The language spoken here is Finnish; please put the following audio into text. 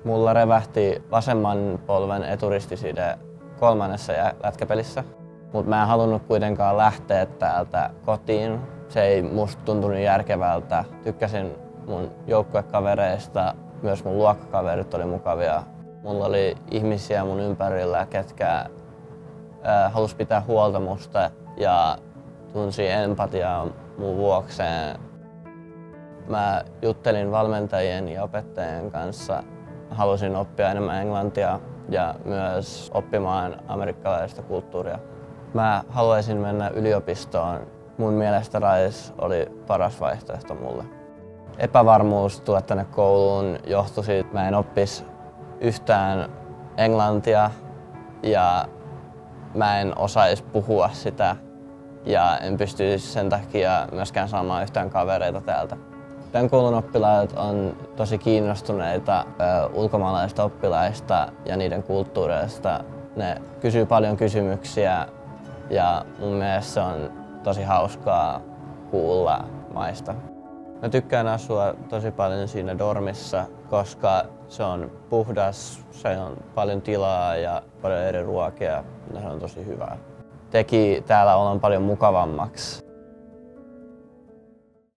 Mulla revähti vasemman polven eturistiside 3. lätkäpelissä, mutta mä en halunnut kuitenkaan lähteä täältä kotiin. Se ei musta tuntunut järkevältä. Tykkäsin mun joukkuekavereista, myös mun luokkakaverit oli mukavia. Mulla oli ihmisiä mun ympärillä, ketkä halusi pitää huolta musta ja tunsi empatiaa mun vuokseen. Mä juttelin valmentajien ja opettajien kanssa. Halusin oppia enemmän englantia ja myös oppimaan amerikkalaista kulttuuria. Mä haluaisin mennä yliopistoon. Mun mielestä Rice oli paras vaihtoehto mulle. Epävarmuus tulla tänne kouluun johtui siitä, että mä en oppisi yhtään englantia ja mä en osaisi puhua sitä ja en pystyisi sen takia myöskään saamaan yhtään kavereita täältä. Tämän koulun oppilaat on tosi kiinnostuneita ulkomaalaisista oppilaista ja niiden kulttuureista. Ne kysyy paljon kysymyksiä ja mun mielestä se on tosi hauskaa kuulla maista. Mä tykkään asua tosi paljon siinä dormissa, koska se on puhdas, se on paljon tilaa ja paljon eri ruokia ja se on tosi hyvää. Teki täällä olon paljon mukavammaksi.